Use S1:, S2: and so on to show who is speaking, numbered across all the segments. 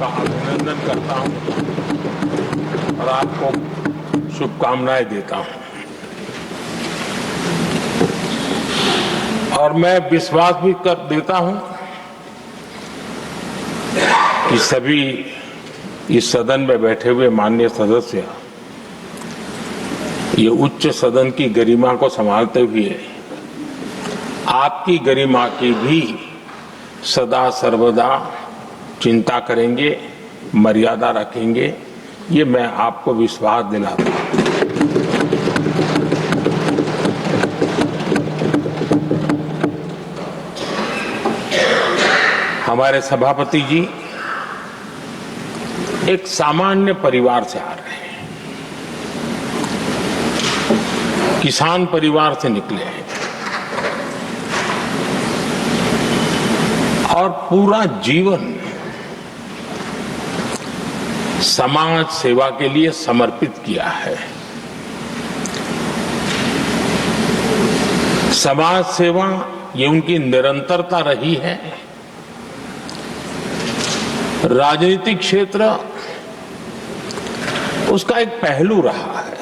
S1: आपका अभिनंदन करता हूं और आपको शुभकामनाएं देता हूं। और मैं विश्वास भी कर देता हूं कि सभी इस सदन में बैठे हुए माननीय सदस्य ये उच्च सदन की गरिमा को संभालते हुए आपकी गरिमा की भी सदा सर्वदा चिंता करेंगे, मर्यादा रखेंगे, ये मैं आपको विश्वास दिलाता हूं। हमारे सभापति जी एक सामान्य परिवार से आ रहे हैं, किसान परिवार से निकले हैं और पूरा जीवन समाज सेवा के लिए समर्पित किया है। समाज सेवा ये उनकी निरंतरता रही है। राजनीतिक क्षेत्र उसका एक पहलू रहा है,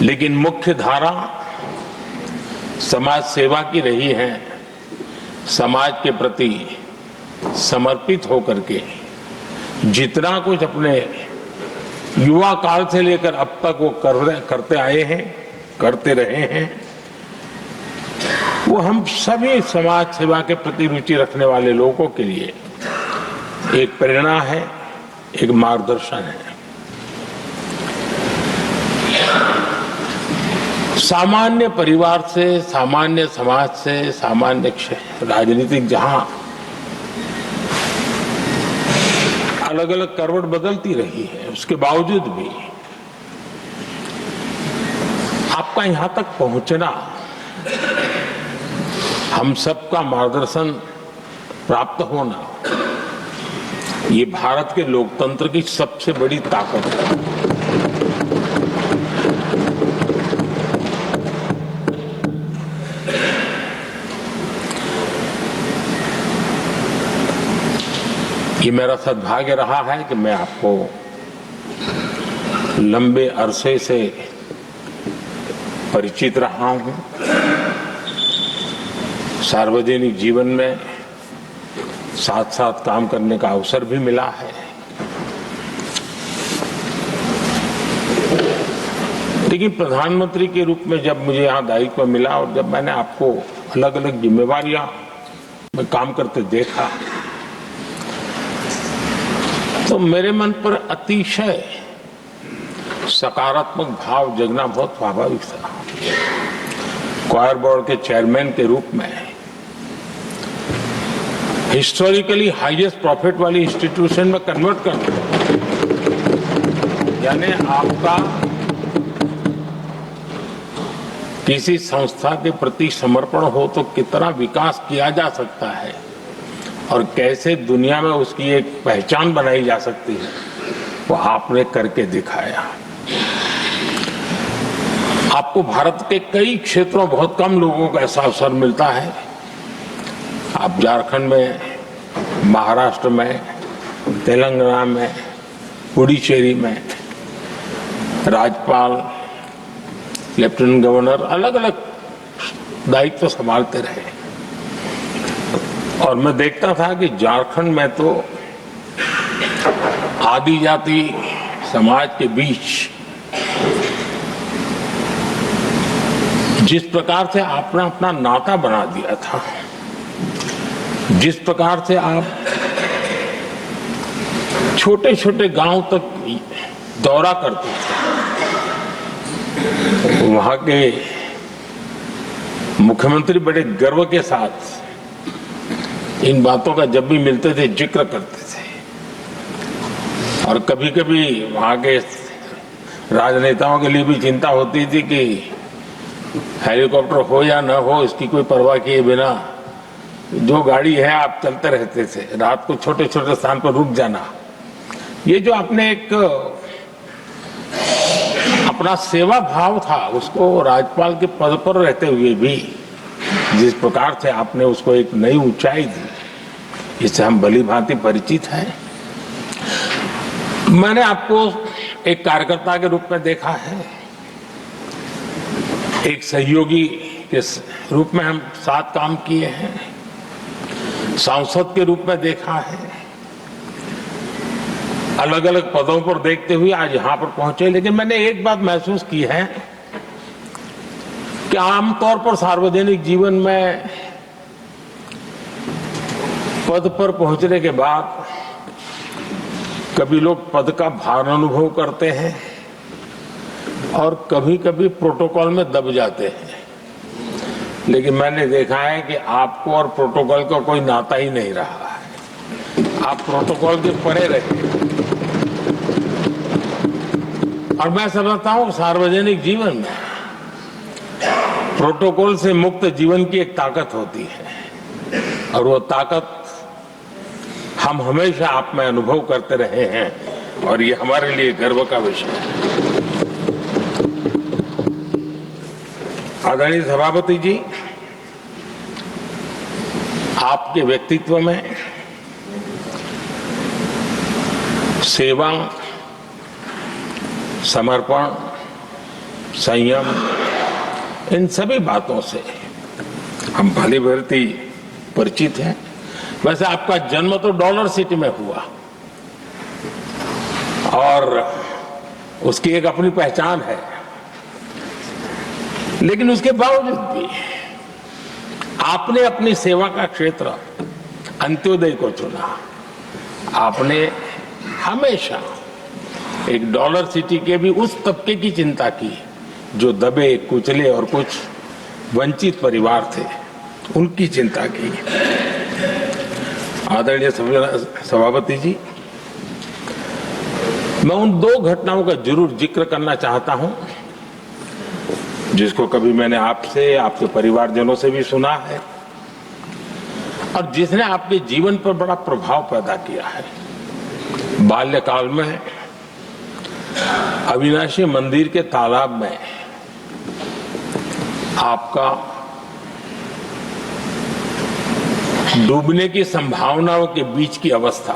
S1: लेकिन मुख्य धारा समाज सेवा की रही है। समाज के प्रति समर्पित होकर के जितना कुछ अपने युवा काल से लेकर अब तक वो करते आए हैं, करते रहे हैं, वो हम सभी समाज सेवा के प्रति रुचि रखने वाले लोगों के लिए एक प्रेरणा है, एक मार्गदर्शन है। सामान्य परिवार से, सामान्य समाज से, सामान्य राजनीतिक जहां अलग अलग करवट बदलती रही है, उसके बावजूद भी आपका यहां तक पहुंचना, हम सबका मार्गदर्शन प्राप्त होना, ये भारत के लोकतंत्र की सबसे बड़ी ताकत है। ये मेरा सद्भाग्य रहा है कि मैं आपको लंबे अरसे से परिचित रहा हूं। सार्वजनिक जीवन में साथ साथ काम करने का अवसर भी मिला है। लेकिन प्रधानमंत्री के रूप में जब मुझे यहाँ दायित्व मिला और जब मैंने आपको अलग अलग जिम्मेवारियां में काम करते देखा, तो मेरे मन पर अतिशय सकारात्मक भाव जगना बहुत स्वाभाविक था। क्वायर बोर्ड के चेयरमैन के रूप में हिस्टोरिकली हाईएस्ट प्रॉफिट वाली इंस्टीट्यूशन में कन्वर्ट करना, यानी आपका किसी संस्था के प्रति समर्पण हो तो कितना विकास किया जा सकता है और कैसे दुनिया में उसकी एक पहचान बनाई जा सकती है, वो आपने करके दिखाया। आपको भारत के कई क्षेत्रों बहुत कम लोगों को ऐसा अवसर मिलता है। आप झारखंड में, महाराष्ट्र में, तेलंगाना में, पुडुचेरी में राज्यपाल, लेफ्टिनेंट गवर्नर अलग अलग दायित्व संभालते रहे और मैं देखता था कि झारखंड में तो आदिजाति समाज के बीच जिस प्रकार से आपने अपना नाता बना दिया था, जिस प्रकार से आप छोटे छोटे गांव तक दौरा करते थे, वहां के मुख्यमंत्री बड़े गर्व के साथ इन बातों का जब भी मिलते थे जिक्र करते थे और कभी कभी वहां के राजनेताओं के लिए भी चिंता होती थी कि हेलीकॉप्टर हो या न हो, इसकी कोई परवाह किए बिना जो गाड़ी है आप चलते रहते थे, रात को छोटे छोटे स्थान पर रुक जाना। ये जो आपने एक अपना सेवा भाव था, उसको राज्यपाल के पद पर रहते हुए भी जिस प्रकार से आपने उसको एक नई ऊंचाई दी, इससे हम भली भांति परिचित हैं। मैंने आपको एक कार्यकर्ता के रूप में देखा है, एक सहयोगी के रूप में हम साथ काम किए हैं, सांसद के रूप में देखा है, अलग अलग पदों पर देखते हुए आज यहां पर पहुंचे। लेकिन मैंने एक बात महसूस की है कि आमतौर पर सार्वजनिक जीवन में पद पर पहुंचने के बाद कभी लोग पद का भार अनुभव करते हैं और कभी कभी प्रोटोकॉल में दब जाते हैं। लेकिन मैंने देखा है कि आपको और प्रोटोकॉल का कोई नाता ही नहीं रहा है, आप प्रोटोकॉल के परे रहे। और मैं समझता हूं सार्वजनिक जीवन में प्रोटोकॉल से मुक्त जीवन की एक ताकत होती है और वो ताकत हम हमेशा आप में अनुभव करते रहे हैं और ये हमारे लिए गर्व का विषय है। आदरणीय सभापति जी, आपके व्यक्तित्व में सेवा, समर्पण, संयम, इन सभी बातों से हम भली भांति परिचित हैं। वैसे आपका जन्म तो डॉलर सिटी में हुआ और उसकी एक अपनी पहचान है, लेकिन उसके बावजूद भी आपने अपनी सेवा का क्षेत्र अंत्योदय को चुना। आपने हमेशा एक डॉलर सिटी के भी उस तबके की चिंता की जो दबे कुचले और कुछ वंचित परिवार थे, उनकी चिंता की। आदरणीय सभापति जी, मैं उन दो घटनाओं का जरूर जिक्र करना चाहता हूं जिसको कभी मैंने आपसे, आपके परिवारजनों से भी सुना है और जिसने आपके जीवन पर बड़ा प्रभाव पैदा किया है। बाल्यकाल में अविनाशी मंदिर के तालाब में आपका डूबने की संभावनाओं के बीच की अवस्था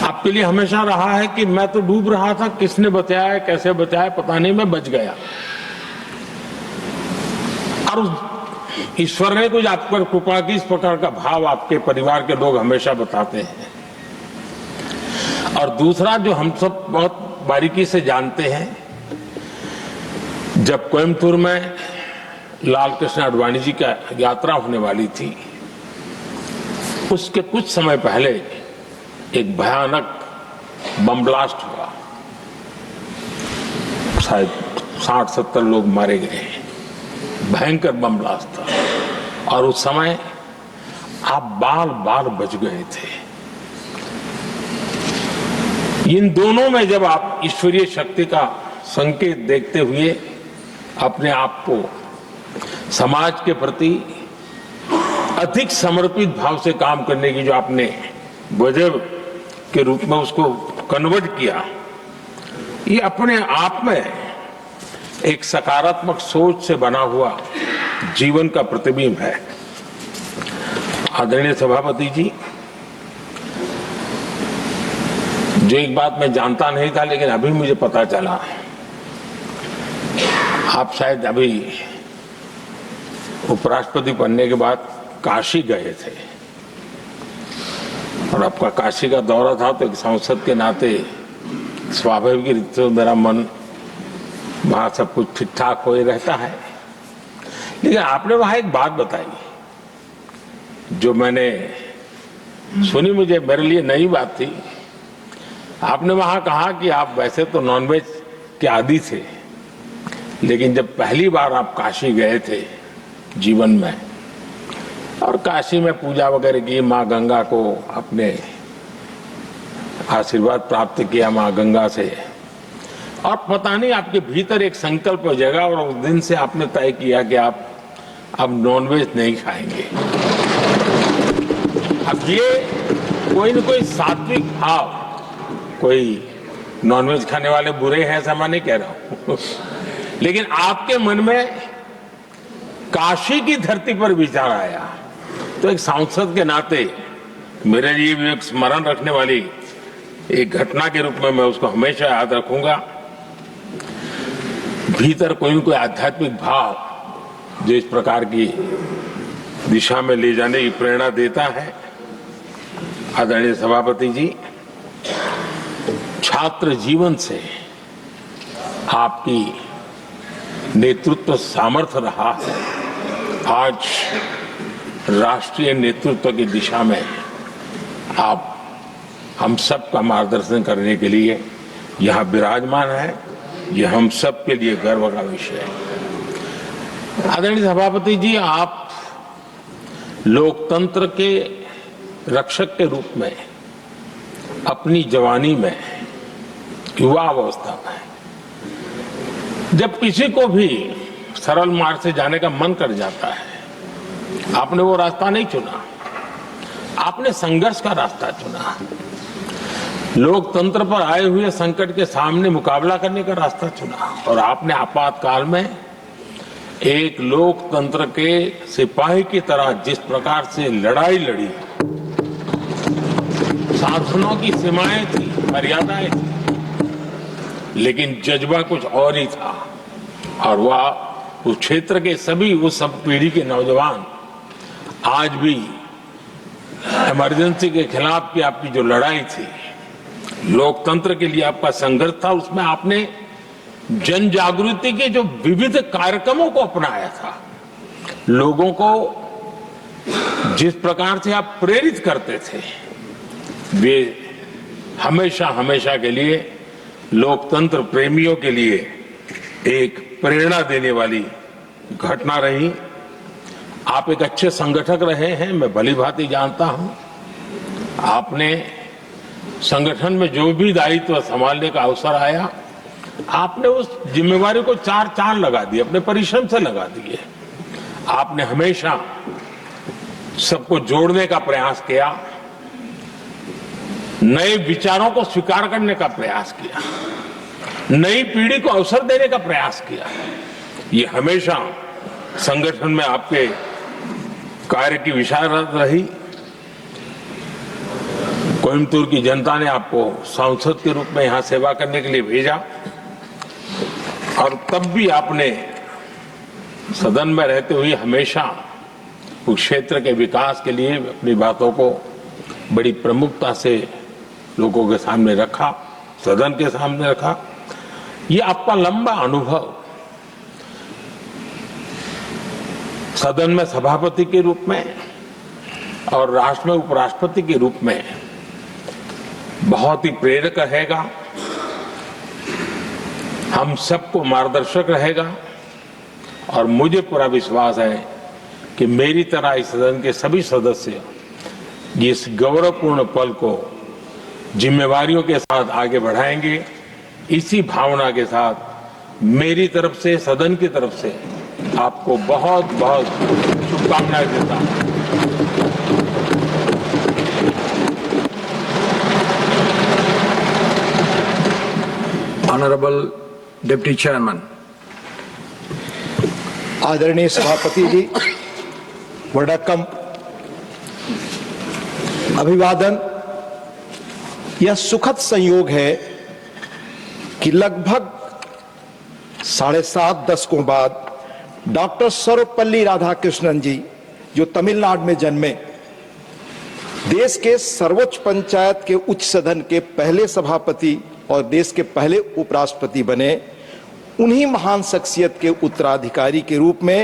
S1: आपके लिए हमेशा रहा है कि मैं तो डूब रहा था, किसने बचाया, कैसे बचाया पता नहीं, मैं बच गया। और ईश्वर ने कुछ आप पर कृपा की, इस प्रकार का भाव आपके परिवार के लोग हमेशा बताते हैं। और दूसरा जो हम सब बहुत बारीकी से जानते हैं, जब कोयम्बतूर में लाल कृष्ण आडवाणी जी का यात्रा होने वाली थी, उसके कुछ समय पहले एक भयानक बम ब्लास्ट हुआ, शायद 60-70 लोग मारे गए। भयंकर बम ब्लास्ट था और उस समय आप बाल बाल बच गए थे। इन दोनों में जब आप ईश्वरीय शक्ति का संकेत देखते हुए अपने आप को समाज के प्रति अधिक समर्पित भाव से काम करने की जो आपने वजह के रूप में उसको कन्वर्ट किया, ये अपने आप में एक सकारात्मक सोच से बना हुआ जीवन का प्रतिबिंब है। आदरणीय सभापति जी, जो एक बात मैं जानता नहीं था लेकिन अभी मुझे पता चला, आप शायद अभी उपराष्ट्रपति बनने के बाद काशी गए थे और आपका काशी का दौरा था, तो एक सांसद के नाते स्वाभाविक रूप से मेरा मन वहां सब कुछ ठीक ठाक हो ही रहता है। लेकिन आपने वहां एक बात बताई जो मैंने सुनी, मुझे मेरे लिए नई बात थी। आपने वहां कहा कि आप वैसे तो नॉनवेज के आदी थे, लेकिन जब पहली बार आप काशी गए थे जीवन में और काशी में पूजा वगैरह की, माँ गंगा को अपने आशीर्वाद प्राप्त किया माँ गंगा से, और पता नहीं आपके भीतर एक संकल्प जगा और उस दिन से आपने तय किया कि आप अब नॉनवेज नहीं खाएंगे। अब ये कोई न कोई सात्विक भाव, कोई नॉनवेज खाने वाले बुरे हैं ऐसा मैं नहीं कह रहा हूं लेकिन आपके मन में काशी की धरती पर विचार आया, तो एक सांसद के नाते मेरे लिए भी एक स्मरण रखने वाली एक घटना के रूप में मैं उसको हमेशा याद रखूंगा। भीतर कोई न कोई आध्यात्मिक भाव जो इस प्रकार की दिशा में ले जाने की प्रेरणा देता है। आदरणीय सभापति जी, छात्र जीवन से आपकी नेतृत्व सामर्थ्य रहा है। आज राष्ट्रीय नेतृत्व की दिशा में आप हम सब का मार्गदर्शन करने के लिए यहाँ विराजमान है। यह हम सब के लिए गर्व का विषय है। आदरणीय सभापति जी, आप लोकतंत्र के रक्षक के रूप में अपनी जवानी में, युवा अवस्था में, जब किसी को भी सरल मार्ग से जाने का मन कर जाता है, आपने वो रास्ता नहीं चुना, आपने संघर्ष का रास्ता चुना। लोकतंत्र पर आए हुए संकट के सामने मुकाबला करने का रास्ता चुना और आपने आपातकाल में एक लोकतंत्र के सिपाही की तरह जिस प्रकार से लड़ाई लड़ी, साधनों की सीमाएं थी, मर्यादाएं थी, लेकिन जज्बा कुछ और ही था। और वह उस क्षेत्र के सभी, उस सब पीढ़ी के नौजवान आज भी इमरजेंसी के खिलाफ की आपकी जो लड़ाई थी, लोकतंत्र के लिए आपका संघर्ष था, उसमें आपने जन जागृति के जो विविध कार्यक्रमों को अपनाया था, लोगों को जिस प्रकार से आप प्रेरित करते थे, वे हमेशा हमेशा के लिए लोकतंत्र प्रेमियों के लिए एक प्रेरणा देने वाली घटना रही। आप एक अच्छे संगठक रहे हैं, मैं भली भांति जानता हूं। आपने संगठन में जो भी दायित्व संभालने का अवसर आया, आपने उस जिम्मेवारी को चार चांद लगा दिए, अपने परिश्रम से लगा दिए। आपने हमेशा सबको जोड़ने का प्रयास किया, नए विचारों को स्वीकार करने का प्रयास किया, नई पीढ़ी को अवसर देने का प्रयास किया। ये हमेशा संगठन में आपके कार्य की विशारत रही। कोयम्बतूर की जनता ने आपको सांसद के रूप में यहां सेवा करने के लिए भेजा और तब भी आपने सदन में रहते हुए हमेशा उस क्षेत्र के विकास के लिए अपनी बातों को बड़ी प्रमुखता से लोगों के सामने रखा, सदन के सामने रखा। ये आपका लंबा अनुभव सदन में सभापति के रूप में और राष्ट्र में उपराष्ट्रपति के रूप में बहुत ही प्रेरक रहेगा, हम सबको मार्गदर्शक रहेगा। और मुझे पूरा विश्वास है कि मेरी तरह इस सदन के सभी सदस्य इस गौरवपूर्ण पल को जिम्मेवारियों के साथ आगे बढ़ाएंगे। इसी भावना के साथ मेरी तरफ से, सदन की तरफ से आपको बहुत बहुत शुभकामनाएं देता हूं।
S2: Honourable deputy chairman.
S3: आदरणीय सभापति जी, वडक्कम, अभिवादन। यह सुखद संयोग है कि लगभग 7.5 दशकों बाद डॉक्टर सर्वपल्ली राधाकृष्णन जी, जो तमिलनाडु में जन्मे, देश के सर्वोच्च पंचायत के उच्च सदन के पहले सभापति और देश के पहले उपराष्ट्रपति बने, उन्हीं महान शख्सियत के उत्तराधिकारी के रूप में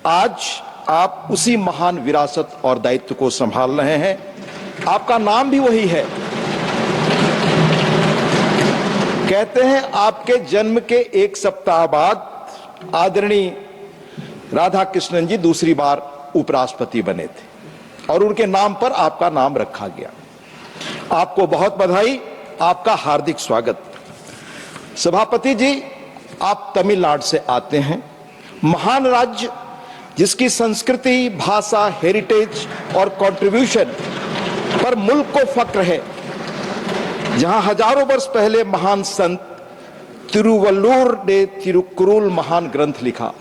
S3: आज आप उसी महान विरासत और दायित्व को संभाल रहे हैं। आपका नाम भी वही है। कहते हैं आपके जन्म के 1 सप्ताह बाद आदरणीय राधाकृष्णन जी दूसरी बार उपराष्ट्रपति बने थे और उनके नाम पर आपका नाम रखा गया। आपको बहुत बधाई, आपका हार्दिक स्वागत। सभापति जी, आप तमिलनाडु से आते हैं, महान राज्य जिसकी संस्कृति, भाषा, हेरिटेज और कंट्रीब्यूशन पर मुल्क को फक्र है, जहां हजारों वर्ष पहले महान संत तिरुवल्लुवर ने तिरुकुरुल महान ग्रंथ लिखा।